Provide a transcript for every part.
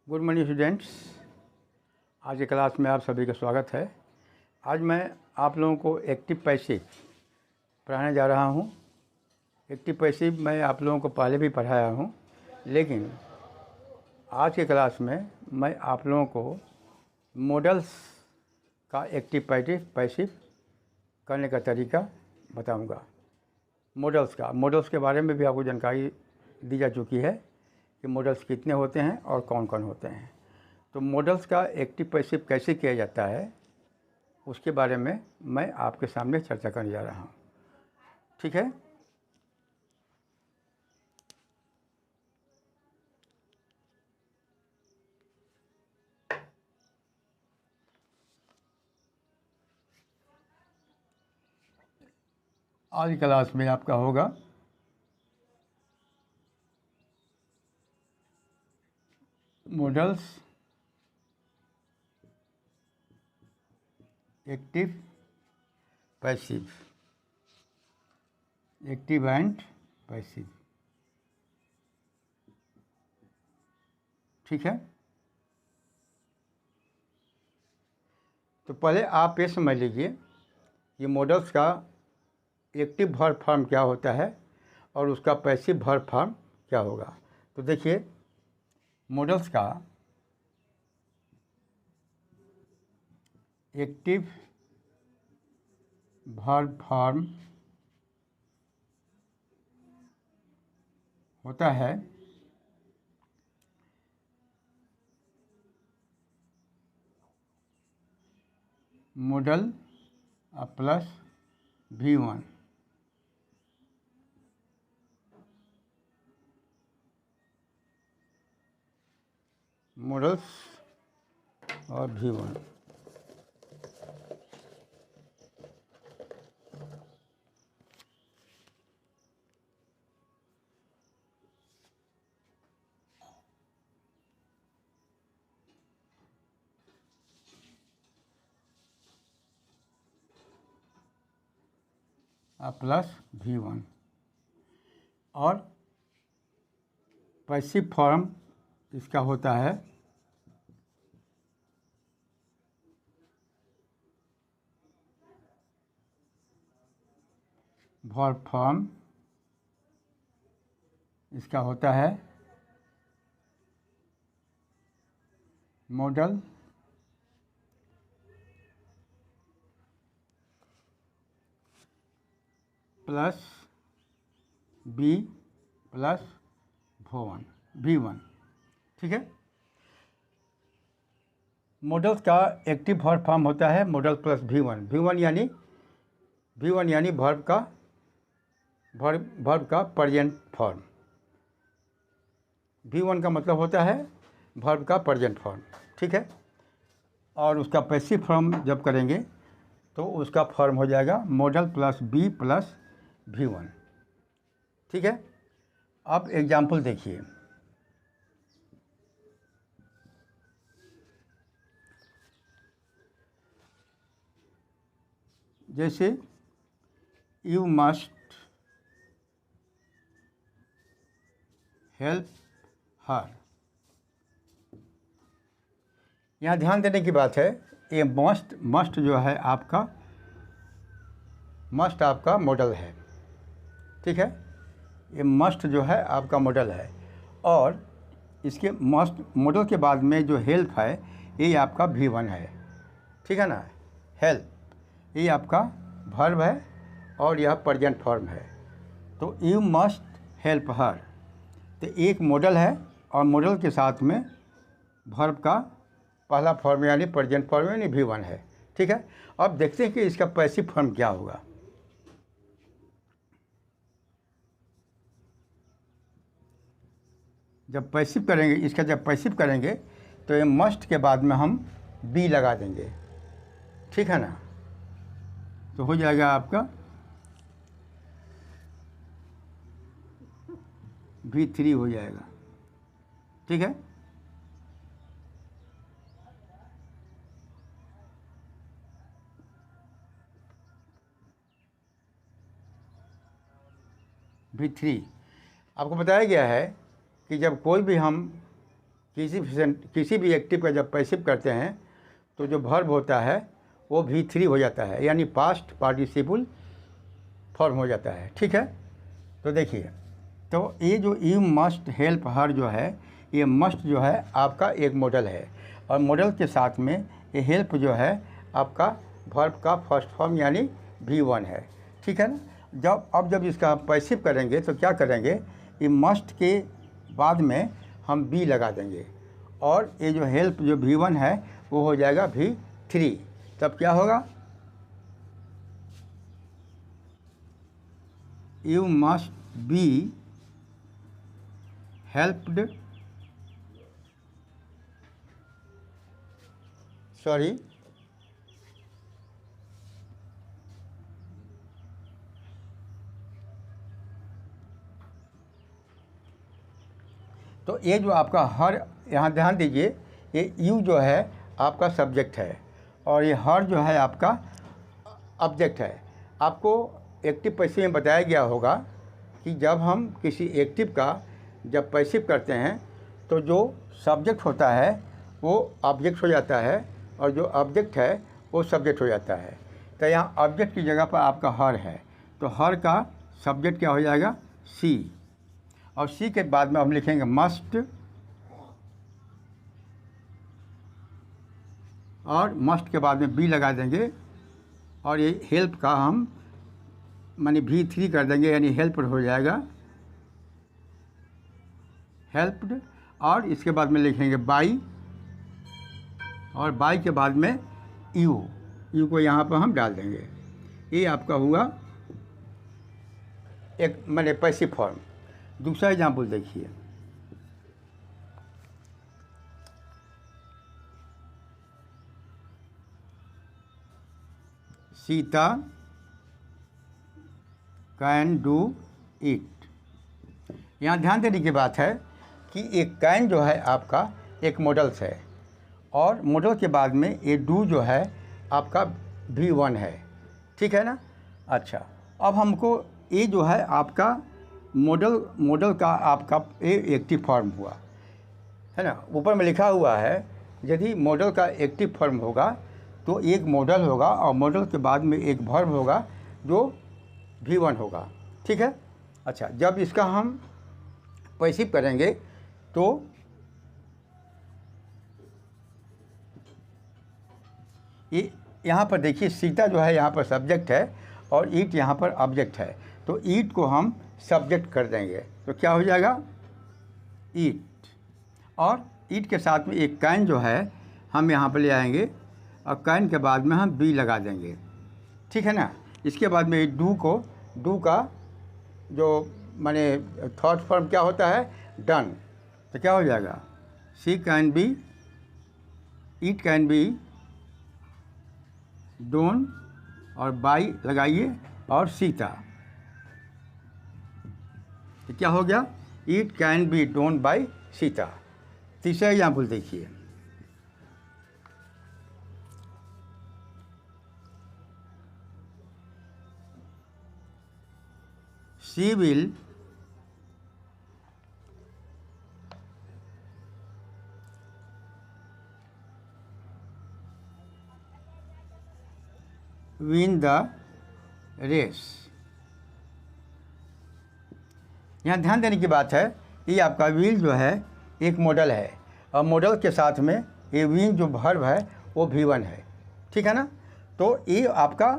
Good morning students. आज की class में आप सभी का स्वागत है। आज मैं आप लोगों को एक्टिव पैसिव पढ़ाने जा रहा हूं। एक्टिव पैसिव मैं आप लोगों को पहले भी पढ़ाया हूं, लेकिन आज की क्लास में मैं आप लोगों को मॉडल्स का एक्टिव पैसिव करने का तरीका बताऊंगा। मॉडल्स के बारे में भी आपको जानकारी दी जा चुकी है कि मॉडल्स कितने होते हैं और कौन कौन होते हैं। तो मॉडल्स का एक्टिव पैसिव कैसे किया जाता है उसके बारे में मैं आपके सामने चर्चा करने जा रहा हूँ। ठीक है। आज की क्लास में आपका होगा models active passive, active and passive. ठीक है। तो पहले आप ये समझ लीजिए ये मॉडल्स का एक्टिव वर्ब फॉर्म क्या होता है और उसका पैसिव वर्ब फॉर्म क्या होगा। तो देखिए, मॉडल्स का एक्टिव वर्ब फॉर्म होता है मॉडल प्लस V1। मॉडल्स और V1। प्लस V1 और पैसिव फॉर्म इसका होता है वर्ब फॉर्म इसका होता है model plus B plus V1। ठीक है। मॉडल्स का एक्टिव वर्ब फॉर्म होता है मॉडल प्लस V1। V1 यानी वर्ब का प्रेजेंट फॉर्म। V1 का मतलब होता है वर्ब का प्रेजेंट फॉर्म। ठीक है। और उसका पैसिव फॉर्म जब करेंगे तो उसका फॉर्म हो जाएगा model plus B plus V1। ठीक है। अब एग्जाम्पल देखिए। जैसे यू मस्ट हेल्प हर। यहाँ ध्यान देने की बात है, ये मस्ट जो है आपका मॉडल है। ठीक है। ये मस्ट जो है आपका मॉडल है और इसके मॉडल के बाद में जो हेल्प है ये आपका V1 है। ठीक है ना। हेल्प ये आपका वर्ब है और यह प्रेजेंट फॉर्म है। तो यू मस्ट हेल्प हर, तो एक मॉडल है और मॉडल के साथ में वर्ब का पहला फॉर्म यानी प्रेजेंट फॉर्म यानी V1 है। ठीक है। अब देखते हैं कि इसका पैसिव फॉर्म क्या होगा। जब पैसिव करेंगे तो ये मस्ट के बाद में हम B लगा देंगे। ठीक है ना। तो हो जाएगा आपका V3 हो जाएगा। ठीक है। V3 आपको बताया गया है कि जब कोई भी हम किसी भी एक्टिव का जब पैसिव करते हैं तो जो वर्ब होता है वो V3 हो जाता है, यानी पास्ट पार्टिसिपल फॉर्म हो जाता है। ठीक है, तो देखिए, तो ये जो यू मस्ट हेल्प हर जो है, ये मस्ट जो है आपका एक मॉडल है, और मॉडल के साथ में ये हेल्प जो है आपका वर्ब का फर्स्ट फॉर्म यानी V1 है। ठीक है ना। जब इसका पैसिव करेंगे तो क्या करेंगे, ये मस्ट के बाद में हम बी लगा देंगे, और ये जो हेल्प जो V1 है वो हो जाएगा V3। तब क्या होगा, you must be helped, sorry, तो ये जो आपका हर, यहाँ ध्यान दीजिए, ये यू जो है आपका सब्जेक्ट है और ये हर जो है आपका ऑब्जेक्ट है। आपको एक्टिव पैसिव में बताया गया होगा कि जब हम किसी एक्टिव का जब पैसिव करते हैं तो जो सब्जेक्ट होता है वो ऑब्जेक्ट हो जाता है और जो ऑब्जेक्ट है वो सब्जेक्ट हो जाता है। तो यहाँ ऑब्जेक्ट की जगह पर आपका हर है, तो हर का सब्जेक्ट क्या हो जाएगा, सी, और सी के बाद में हम लिखेंगे मस्ट, और मस्ट के बाद में बी लगा देंगे, और ये हेल्प का हम माने V3 कर देंगे, यानी हेल्प हो जाएगा हेल्प्ड, और इसके बाद में लिखेंगे बाई, और बाई के बाद में यू को यहाँ पर हम डाल देंगे। ये आपका हुआ एक माने पैसिव फॉर्म। दूसरा एग्जाम्पल देखिए, सीता कैन डू इट। यहाँ ध्यान देने की बात है कि एक कैन जो है आपका एक मॉडल्स है, और मॉडल के बाद में ये डू जो है आपका V1 है। ठीक है ना। अच्छा, अब हमको ये जो है आपका मॉडल का आपका ये एक्टिव फॉर्म हुआ है ना। ऊपर में लिखा हुआ है यदि मॉडल का एक्टिव फॉर्म होगा तो एक मॉडल होगा, और मॉडल के बाद में एक वर्ब होगा जो V1 होगा। ठीक है। अच्छा, जब इसका हम पैसिव करेंगे तो ये यहाँ पर देखिए, सीता जो है यहाँ पर सब्जेक्ट है और ईट यहाँ पर ऑब्जेक्ट है, तो ईट को हम सब्जेक्ट कर देंगे, तो क्या हो जाएगा, ईट, और ईट के साथ में एक कैन जो है हम यहाँ पर ले आएंगे, और कैन के बाद में हम बी लगा देंगे। ठीक है ना। इसके बाद में डू का जो माने थर्ड फॉर्म क्या होता है, डन, तो क्या हो जाएगा, she can be, it can be done, और बाई लगाइए, और सीता, तो क्या हो गया, it can be done by Sita. तीसरा एग्जाम्पल देखिए, she will win the race. यहाँ ध्यान देने की बात है, ये आपका विल जो है एक मॉडल है, और मॉडल के साथ में ये विन जो वर्ब है वो V1 है। ठीक है ना। तो ये आपका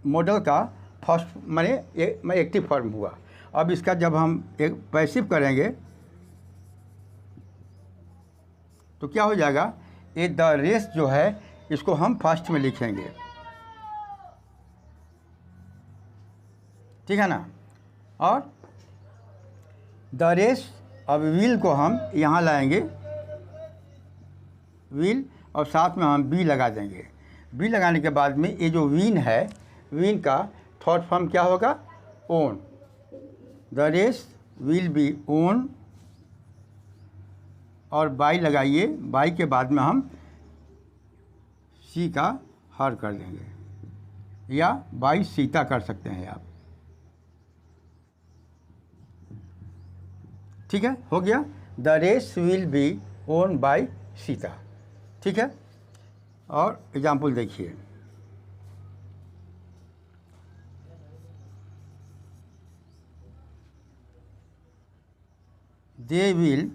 मॉडल का फर्स्ट माने एक्टिव फॉर्म हुआ। अब इसका जब हम एक पैसिव करेंगे तो क्या हो जाएगा, ये द रेस जो है इसको हम फर्स्ट में लिखेंगे। ठीक है ना। और द रेस, अब विल को हम यहाँ लाएंगे, विल, और साथ में हम बी लगा देंगे। बी लगाने के बाद में ये जो विन है, विन का थर्ड फॉर्म क्या होगा, won, the race will be won, और बाई लगाइए, बाई के बाद में हम सी का हर कर देंगे, या बाई सीता कर सकते हैं आप। ठीक है, हो गया, the race will be won by Sita. ठीक है, और एग्जाम्पल देखिए, they will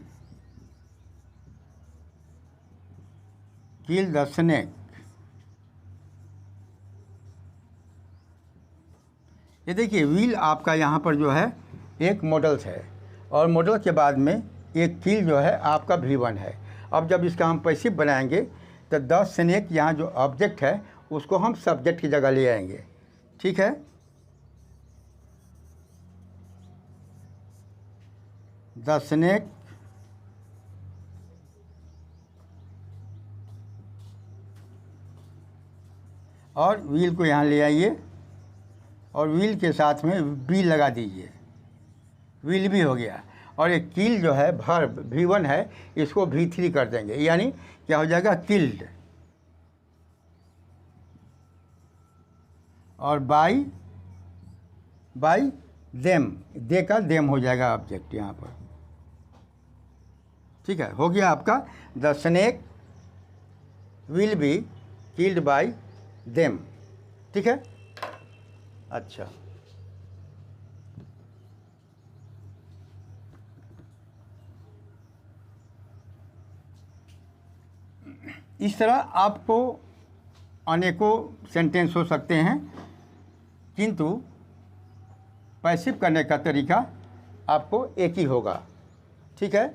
kill the snake. ये देखिए विल आपका यहाँ पर जो है एक मॉडल्स है, और मॉडल के बाद में एक किल जो है आपका V1 है। अब जब इसका हम पैसिव बनाएंगे तो द स्नेक यहाँ जो ऑब्जेक्ट है उसको हम सब्जेक्ट की जगह ले आएंगे। ठीक है, द स्नेक और व्हील को यहाँ ले आइए और व्हील के साथ में बी लगा दीजिए, व्हील भी हो गया। और एक किल जो है वर्ब V1 है, इसको V3 कर देंगे, यानी क्या हो जाएगा किल्ड। और बाई देम, दे का देम हो जाएगा ऑब्जेक्ट यहाँ पर। ठीक है, हो गया आपका the snake will be killed bye them. ठीक है, अच्छा इस तरह आपको अनेकों सेंटेंस हो सकते हैं, किंतु पैसिव करने का तरीका आपको एक ही होगा। ठीक है,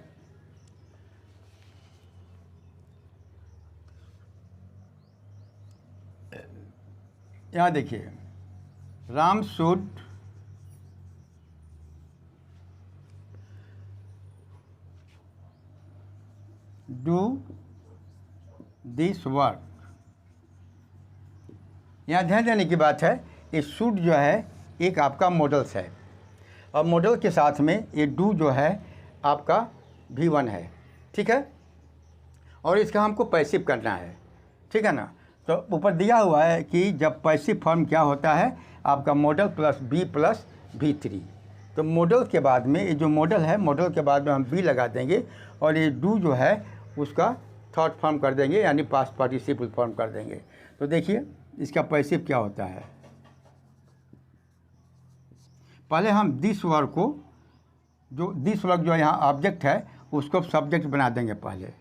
यहाँ देखिए, Ram should do this work. यहाँ ध्यान देने की बात है, ये शुड जो है एक आपका मॉडल्स है, और मॉडल के साथ में ये डू जो है आपका V1 है। ठीक है, और इसका हमको पैसिव करना है। ठीक है ना, तो ऊपर दिया हुआ है कि जब पैसिव फॉर्म क्या होता है आपका model plus B plus V3। तो मॉडल के बाद में ये जो मॉडल है, मॉडल के बाद में हम बी लगा देंगे, और ये डू जो है उसका थर्ड फॉर्म कर देंगे, यानी पास्ट पार्टिसिपल फॉर्म कर देंगे। तो देखिए इसका पैसिव क्या होता है। पहले हम दिस वर्क को, जो दिस वर्क जो यहाँ ऑब्जेक्ट है उसको सब्जेक्ट बना देंगे पहले,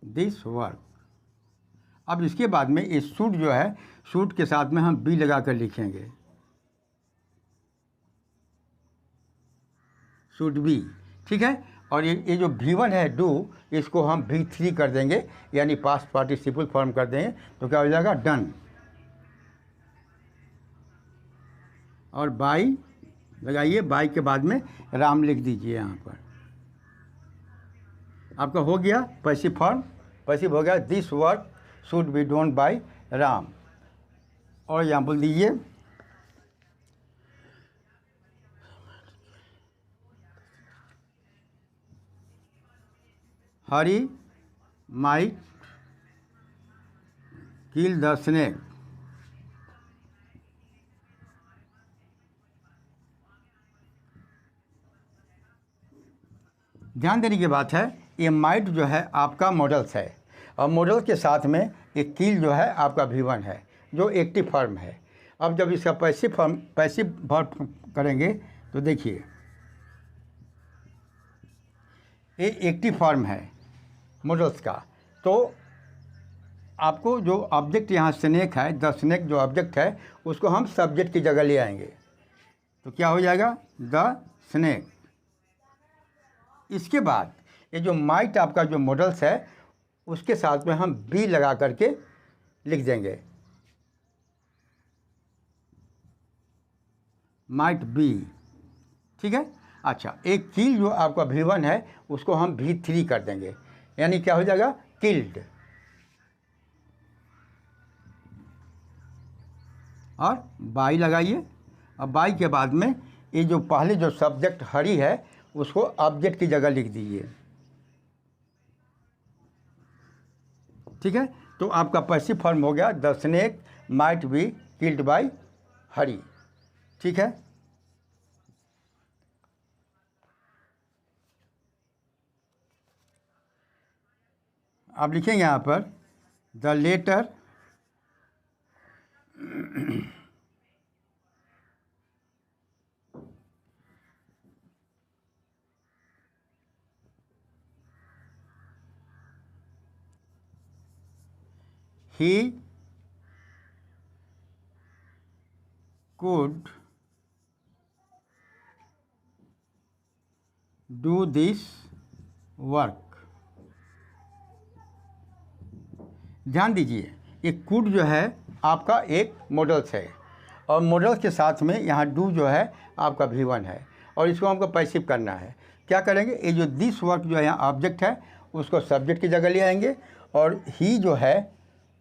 दिस वर्क। अब इसके बाद में ये शुड जो है, शुड के साथ में हम बी लगा कर लिखेंगे, शुड बी। ठीक है, और ये जो V1 है डू, इसको हम V3 कर देंगे, यानी पास्ट पार्टिसिपल फॉर्म कर देंगे। तो क्या हो जाएगा डन। और बाई लगाइए, बाई के बाद में राम लिख दीजिए यहाँ पर, आपका हो गया पैसिव फॉर्म। पैसिव हो गया this work should be done by Ram. और एग्जाम्पल दीजिए, हरी माइट किल द स्नेक। ध्यान देने की बात है, ये माइट जो है आपका मॉडल्स है, और मॉडल के साथ में एक किल जो है आपका V1 है, जो एक्टिव फॉर्म है। अब जब इसका पैसिव फॉर्म करेंगे तो देखिए ये एक्टिव फॉर्म है मॉडल्स का। तो आपको जो ऑब्जेक्ट यहाँ स्नेक है, द स्नेक जो ऑब्जेक्ट है उसको हम सब्जेक्ट की जगह ले आएंगे। तो क्या हो जाएगा द स्नेक। इसके बाद ये जो माइट आपका जो मॉडल्स है उसके साथ में हम बी लगा करके लिख देंगे, माइट बी। ठीक है, अच्छा एक किल जो आपका V1 है उसको हम V3 कर देंगे, यानी क्या हो जाएगा किल्ड। और बाई लगाइए, अब बाई के बाद में ये जो पहले जो सब्जेक्ट हरी है उसको ऑब्जेक्ट की जगह लिख दीजिए। ठीक है, तो आपका पैसिव फॉर्म हो गया the snake might be killed by Hari. ठीक है, आप लिखेंगे यहाँ पर the letter he could do this work। ध्यान दीजिए, ये कुड जो है आपका एक मॉडल्स है और मॉडल्स के साथ में यहाँ डू जो है आपका V1 है और इसको हमको पैसिव करना है। क्या करेंगे, ये जो दिस वर्क जो है यहाँ ऑब्जेक्ट है उसको सब्जेक्ट की जगह ले आएंगे और ही जो है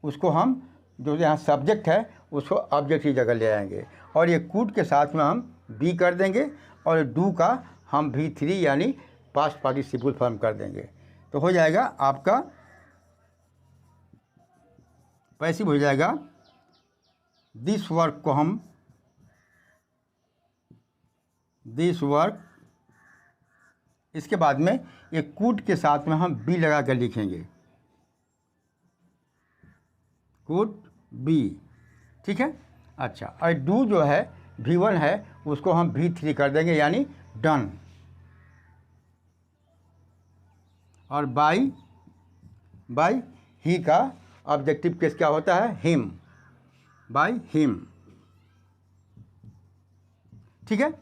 उसको हम जो यहाँ सब्जेक्ट है उसको ऑब्जेक्ट की जगह ले आएंगे और ये कुड के साथ में हम बी कर देंगे और डू का हम V3 यानी पास्ट पार्टिसिपल फॉर्म कर देंगे। तो हो जाएगा आपका पैसिव हो जाएगा। दिस वर्क को हम दिस वर्क, इसके बाद में एक कुड के साथ में हम बी लगा कर लिखेंगे, कुड बी, ठीक है। अच्छा, और डू जो है V1 है उसको हम V3 कर देंगे यानी डन। और बाई ही का ऑब्जेक्टिव केस क्या होता है, हिम, बाय हिम, ठीक है।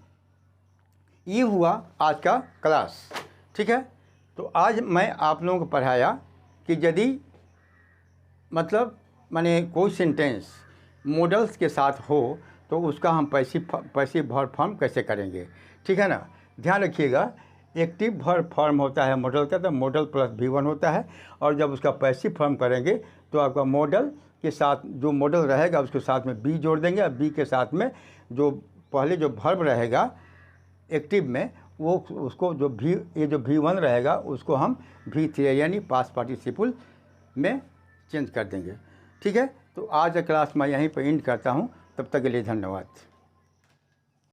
ये हुआ आज का क्लास, ठीक है। तो आज मैं आप लोगों को पढ़ाया कि यदि मतलब माने कोई सेंटेंस मॉडल्स के साथ हो तो उसका हम पैसिव वर्ब फॉर्म कैसे करेंगे, ठीक है ना। ध्यान रखिएगा, एक्टिव वर्ब फॉर्म होता है मॉडल का तो मॉडल प्लस V1 होता है और जब उसका पैसिव फॉर्म करेंगे तो आपका मॉडल के साथ जो मॉडल रहेगा उसके साथ में बी जोड़ देंगे और बी के साथ में जो पहले जो वर्ब रहेगा एक्टिव में वो उसको जो ये जो V1 रहेगा उसको हम V3 यानी पास्ट पार्टिसिपल में चेंज कर देंगे, ठीक है। तो आज का क्लास मैं यहीं पर एंड करता हूँ, तब तक के लिए धन्यवाद।